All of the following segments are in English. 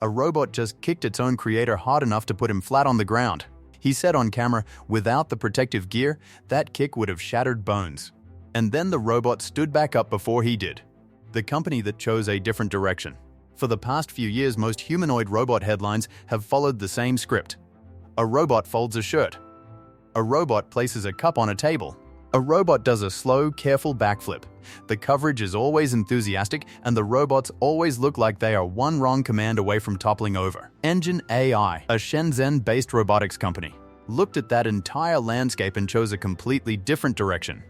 A robot just kicked its own creator hard enough to put him flat on the ground. He said on camera, without the protective gear, that kick would have shattered bones. And then the robot stood back up before he did. The company that chose a different direction. For the past few years, most humanoid robot headlines have followed the same script. A robot folds a shirt. A robot places a cup on a table. A robot does a slow, careful backflip. The coverage is always enthusiastic, and the robots always look like they are one wrong command away from toppling over. Engine AI, a Shenzhen-based robotics company, looked at that entire landscape and chose a completely different direction.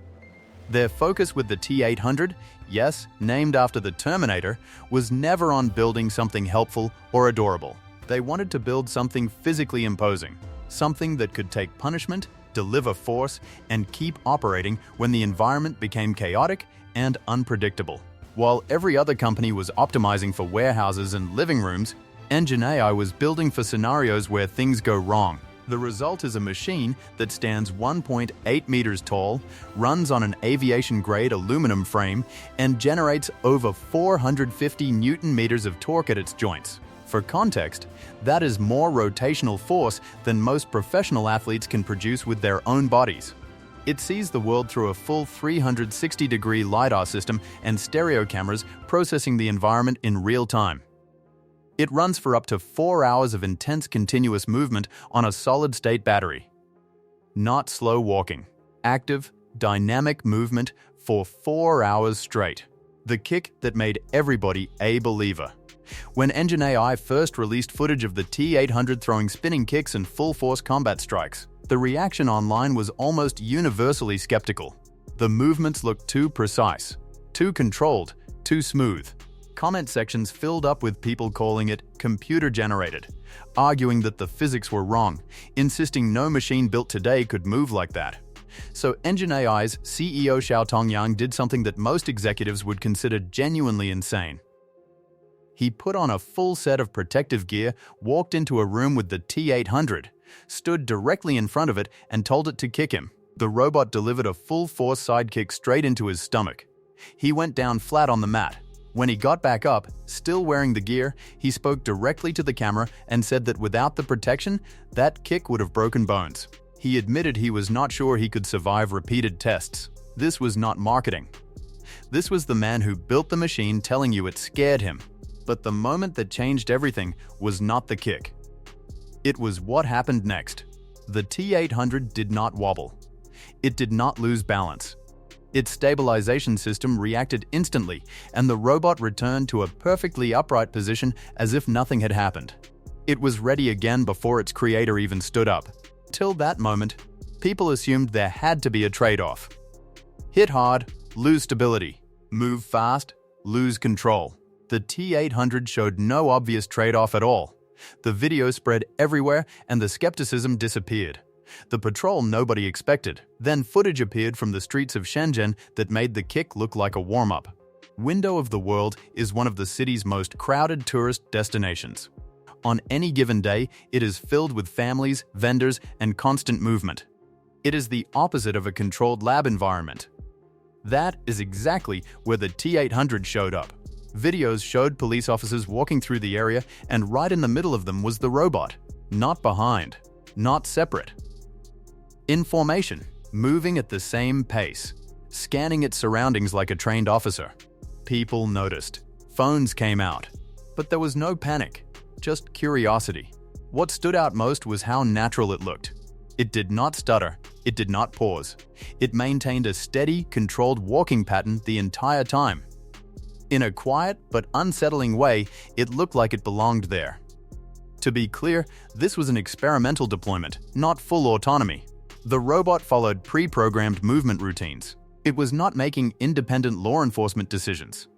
Their focus with the T800, yes, named after the Terminator, was never on building something helpful or adorable. They wanted to build something physically imposing, something that could take punishment, deliver force, and keep operating when the environment became chaotic and unpredictable. While every other company was optimizing for warehouses and living rooms, Engine AI was building for scenarios where things go wrong. The result is a machine that stands 1.8 meters tall, runs on an aviation-grade aluminum frame, and generates over 450 Newton-meters of torque at its joints. For context, that is more rotational force than most professional athletes can produce with their own bodies. It sees the world through a full 360-degree LiDAR system and stereo cameras processing the environment in real time. It runs for up to 4 hours of intense continuous movement on a solid-state battery. Not slow walking. Active, dynamic movement for 4 hours straight. The kick that made everybody a believer. When Engine AI first released footage of the T800 throwing spinning kicks and full-force combat strikes, the reaction online was almost universally skeptical. The movements looked too precise, too controlled, too smooth. Comment sections filled up with people calling it computer-generated, arguing that the physics were wrong, insisting no machine built today could move like that. So Engine AI's CEO Xiaotong Yang did something that most executives would consider genuinely insane. He put on a full set of protective gear, walked into a room with the T800, stood directly in front of it, and told it to kick him. The robot delivered a full-force sidekick straight into his stomach. He went down flat on the mat. When he got back up, still wearing the gear, he spoke directly to the camera and said that without the protection, that kick would have broken bones. He admitted he was not sure he could survive repeated tests. This was not marketing. This was the man who built the machine telling you it scared him. But the moment that changed everything was not the kick. It was what happened next. The T800 did not wobble. It did not lose balance. Its stabilization system reacted instantly, and the robot returned to a perfectly upright position as if nothing had happened. It was ready again before its creator even stood up. Till that moment, people assumed there had to be a trade-off. Hit hard, lose stability. Move fast, lose control. The T800 showed no obvious trade-off at all. The video spread everywhere and the skepticism disappeared. The patrol nobody expected. Then footage appeared from the streets of Shenzhen that made the kick look like a warm-up. Window of the World is one of the city's most crowded tourist destinations. On any given day, it is filled with families, vendors, and constant movement. It is the opposite of a controlled lab environment. That is exactly where the T800 showed up. Videos showed police officers walking through the area, and right in the middle of them was the robot. Not behind, not separate. In formation, moving at the same pace, scanning its surroundings like a trained officer. People noticed. Phones came out. But there was no panic, just curiosity. What stood out most was how natural it looked. It did not stutter. It did not pause. It maintained a steady, controlled walking pattern the entire time. In a quiet but unsettling way, it looked like it belonged there. To be clear, this was an experimental deployment, not full autonomy. The robot followed pre-programmed movement routines. It was not making independent law enforcement decisions.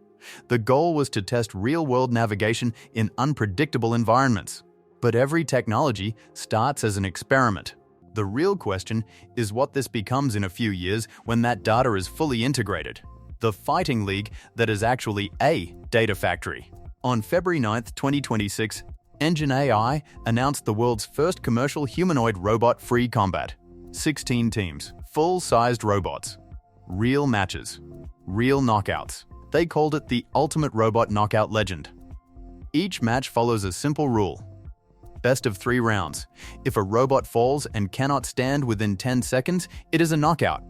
The goal was to test real-world navigation in unpredictable environments. But every technology starts as an experiment. The real question is what this becomes in a few years when that data is fully integrated. The fighting league that is actually a data factory. On February 9, 2026, Engine AI announced the world's first commercial humanoid robot free combat. 16 teams, full-sized robots. Real matches. Real knockouts. They called it the ultimate robot knockout legend. Each match follows a simple rule. Best of 3 rounds. If a robot falls and cannot stand within 10 seconds, it is a knockout.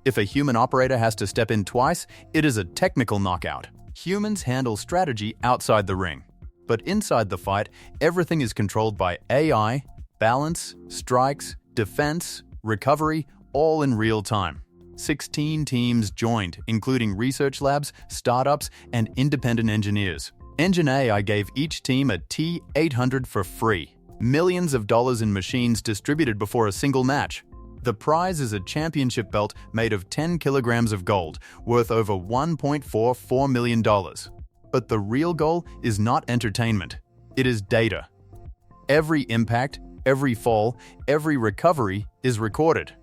If a human operator has to step in twice, it is a technical knockout. Humans handle strategy outside the ring. But inside the fight, everything is controlled by AI, balance, strikes, defense, recovery, all in real time. 16 teams joined, including research labs, startups, and independent engineers. Engine AI gave each team a T-800 for free. Millions of dollars in machines distributed before a single match. The prize is a championship belt made of 10 kilograms of gold, worth over $1.44 million. But the real goal is not entertainment. It is data. Every impact, every fall, every recovery is recorded.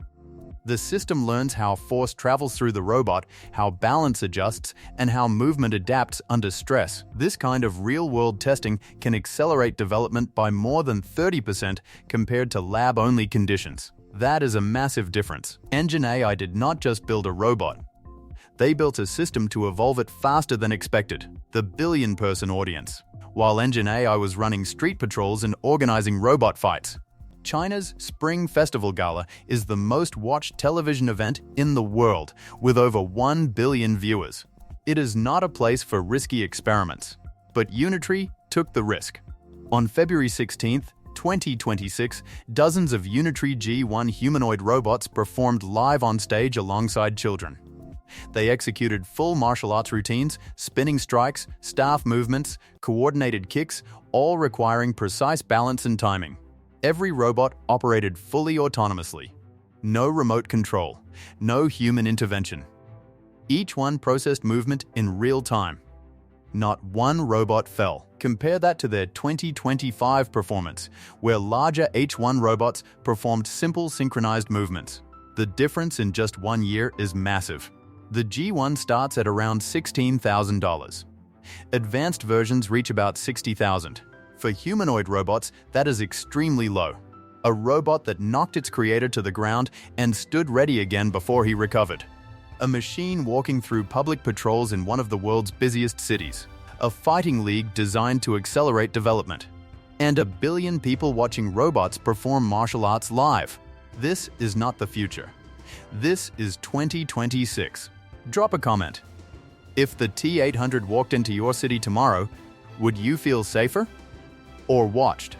The system learns how force travels through the robot, how balance adjusts, and how movement adapts under stress. This kind of real-world testing can accelerate development by more than 30% compared to lab-only conditions. That is a massive difference. Engine AI did not just build a robot. They built a system to evolve it faster than expected, the billion-person audience, while Engine AI was running street patrols and organizing robot fights. China's Spring Festival Gala is the most watched television event in the world, with over 1 billion viewers. It is not a place for risky experiments, but Unitree took the risk. On February 16, 2026, dozens of Unitree G1 humanoid robots performed live on stage alongside children. They executed full martial arts routines, spinning strikes, staff movements, coordinated kicks, all requiring precise balance and timing. Every robot operated fully autonomously. No remote control, no human intervention. Each one processed movement in real time. Not one robot fell. Compare that to their 2025 performance, where larger H1 robots performed simple synchronized movements. The difference in just 1 year is massive. The G1 starts at around $16,000. Advanced versions reach about $60,000. For humanoid robots, that is extremely low. A robot that knocked its creator to the ground and stood ready again before he recovered. A machine walking through public patrols in one of the world's busiest cities. A fighting league designed to accelerate development. And 1 billion people watching robots perform martial arts live. This is not the future. This is 2026. Drop a comment. If the T-800 walked into your city tomorrow, would you feel safer? Or watched?